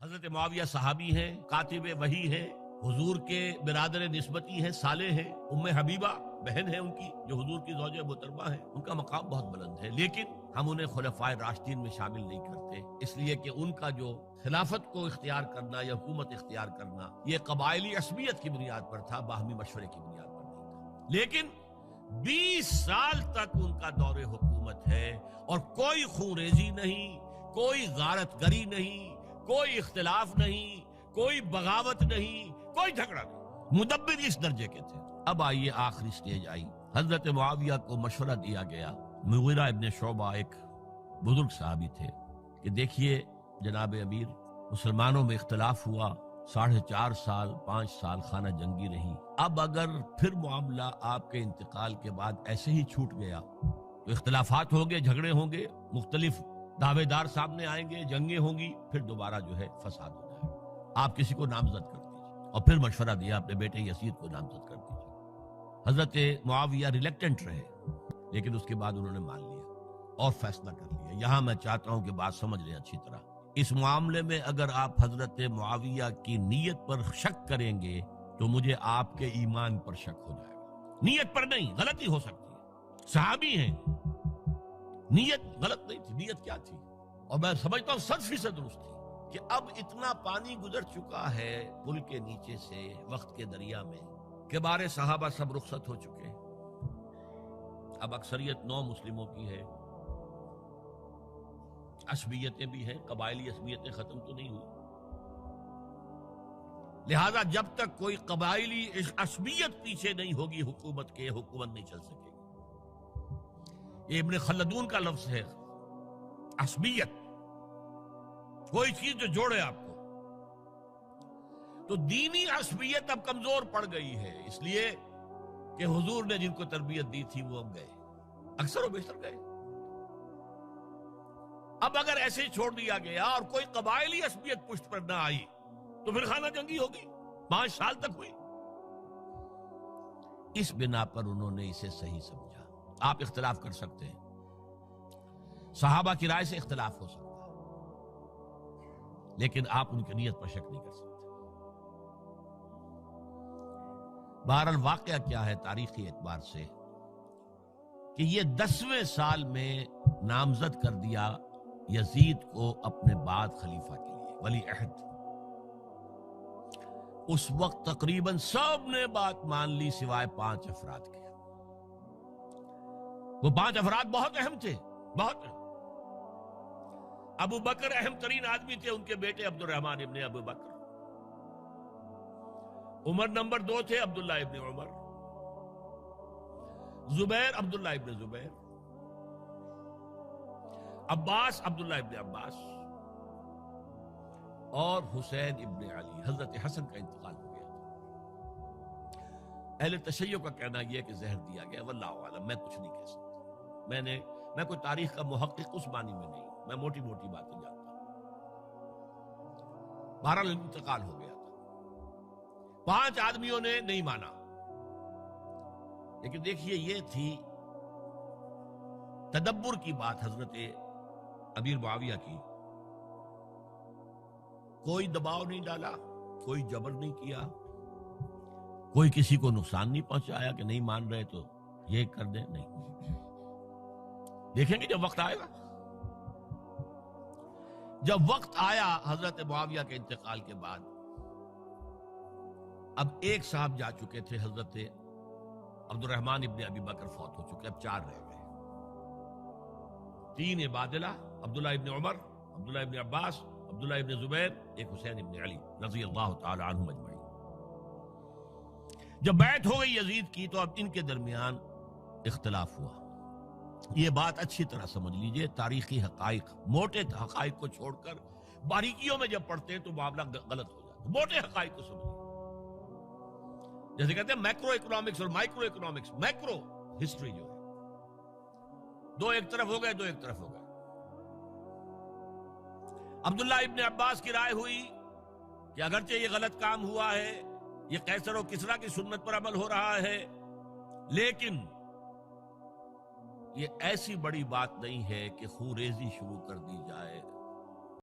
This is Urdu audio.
حضرت معاویہ صحابی ہیں، کاتب وحی ہیں، حضور کے برادر نسبتی ہیں، صالح ہیں، ام حبیبہ بہن ہے ان کی جو حضور کی زوجہ محترمہ ہے، ان کا مقام بہت بلند ہے، لیکن ہم انہیں خلفائے راشدین میں شامل نہیں کرتے، اس لیے کہ ان کا جو خلافت کو اختیار کرنا یا حکومت اختیار کرنا یہ قبائلی عصبیت کی بنیاد پر تھا، باہمی مشورے کی بنیاد پر نہیں تھا۔ لیکن 20 سال تک ان کا دور حکومت ہے اور کوئی خون ریزی نہیں، کوئی غارت گری نہیں، کوئی اختلاف نہیں، کوئی بغاوت نہیں، کوئی جھگڑا نہیں، مدبر اس درجے کے تھے۔ اب آئیے آخری سٹیج آئی، حضرت معاویہ کو مشورہ دیا گیا، مغیرہ ابن شعبہ ایک بزرگ صحابی تھے، کہ دیکھیے جناب امیر، مسلمانوں میں اختلاف ہوا، 4.5 سال 5 سال خانہ جنگی رہی، اب اگر پھر معاملہ آپ کے انتقال کے بعد ایسے ہی چھوٹ گیا تو اختلافات ہوں گے، جھگڑے ہوں گے، مختلف دعوے دار سامنے آئیں گے، جنگیں ہوں گی، پھر دوبارہ جو ہے فساد ہو جائے گا، آپ کسی کو نامزد کر دیجیے۔ اور پھر مشورہ دیا اپنے بیٹے یزید کو نامزد کر دیجیے۔ حضرت معاویہ ریلیکٹنٹ رہے، لیکن اس کے بعد انہوں نے مان لیا اور فیصلہ کر لیا۔ یہاں میں چاہتا ہوں کہ بات سمجھ لیں اچھی طرح، اس معاملے میں اگر آپ حضرت معاویہ کی نیت پر شک کریں گے تو مجھے آپ کے ایمان پر شک ہو جائے گا۔ نیت پر نہیں، غلطی ہو سکتی ہے، صحابی ہیں، نیت غلط نہیں تھی، نیت کیا تھی؟ اور میں سمجھتا ہوں 100% درست تھی کہ اب اتنا پانی گزر چکا ہے پل کے نیچے سے وقت کے دریا میں کہ بارے صحابہ سب رخصت ہو چکے، اب اکثریت 9 مسلموں کی ہے، عصبیتیں بھی ہیں، قبائلی عصبیتیں ختم تو نہیں ہوئی، لہذا جب تک کوئی قبائلی عصبیت پیچھے نہیں ہوگی حکومت کے، حکومت نہیں چل سکے گی۔ یہ ابن خلدون کا لفظ ہے، عصبیت، کوئی چیز جو جوڑے آپ کو۔ تو دینی عصبیت اب کمزور پڑ گئی ہے، اس لیے کہ حضور نے جن کو تربیت دی تھی وہ اب گئے، اکثر و بیشتر گئے۔ اب اگر ایسے چھوڑ دیا گیا اور کوئی قبائلی عصبیت پشت پر نہ آئی تو پھر خانہ جنگی ہوگی، 5 سال تک ہوئی۔ اس بنا پر انہوں نے اسے صحیح سمجھا۔ آپ اختلاف کر سکتے ہیں، صحابہ کی رائے سے اختلاف ہو سکتا ہے، لیکن آپ ان کی نیت پر شک نہیں کر سکتے۔ بہرحال واقعہ کیا ہے تاریخی اعتبار سے کہ یہ 10ویں سال میں نامزد کر دیا یزید کو اپنے بعد خلیفہ کے لیے، ولی عہد۔ اس وقت تقریباً سب نے بات مان لی سوائے 5 افراد کے۔ وہ 5 افراد بہت اہم تھے، بہت اہم۔ ابو بکر اہم ترین آدمی تھے، ان کے بیٹے عبد الرحمن ابن ابو بکر۔ عمر نمبر 2 تھے، عبداللہ ابن عمر۔ زبیر عبداللہ ابن زبیر۔ عباس عبداللہ ابن عباس، اور حسین ابن علی۔ حضرت حسن کا انتقال ہو گیا تھا۔ اہل تشیع کا کہنا یہ کہ زہر دیا گیا، واللہ اعلم، میں کچھ نہیں کہہ سکتا، میں کوئی تاریخ کا محقق اس معنی میں نہیں، میں موٹی موٹی باتیں جانتا ہوں۔ بہرحال انتقال ہو گیا تھا، 5 آدمیوں نے نہیں مانا، لیکن دیکھیے یہ تھی تدبر کی بات حضرت امیر معاویہ کی۔ کوئی دباؤ نہیں ڈالا، کوئی جبر نہیں کیا، کوئی کسی کو نقصان نہیں پہنچایا کہ نہیں مان رہے تو یہ کر دیں، نہیں۔ دیکھیں گے جب وقت آئے گا۔ جب وقت آیا حضرت معاویہ کے انتقال کے بعد، اب ایک صاحب جا چکے تھے، حضرت عبد الرحمن ابن ابی بکر فوت ہو چکے، اب 4 رہ گئے، 3 عبادلہ، عبداللہ ابن عمر، عبداللہ ابن عباس، عبداللہ ابن زبیر، ایک حسین ابن علی رضی اللہ تعالی عنہم اجمعین۔ جب بیعت ہو گئی یزید کی تو اب ان کے درمیان اختلاف ہوا۔ یہ بات اچھی طرح سمجھ لیجئے، تاریخی حقائق، موٹے حقائق کو چھوڑ کر باریکیوں میں جب پڑھتے ہیں تو معاملہ غلط ہو جاتا ہے۔ موٹے حقائق کو سمجھیے، جیسے کہتے ہیں میکرو اکنامکس اور مائکرو اکنامکس، میکرو ہسٹری جو ہے، 2 ایک طرف ہو گئے، 2 ایک طرف ہو گئے۔ عبداللہ ابن عباس کی رائے ہوئی کہ اگرچہ یہ غلط کام ہوا ہے، یہ قیصر و کسریٰ کی سنت پر عمل ہو رہا ہے، لیکن یہ ایسی بڑی بات نہیں ہے کہ خون ریزی شروع کر دی جائے،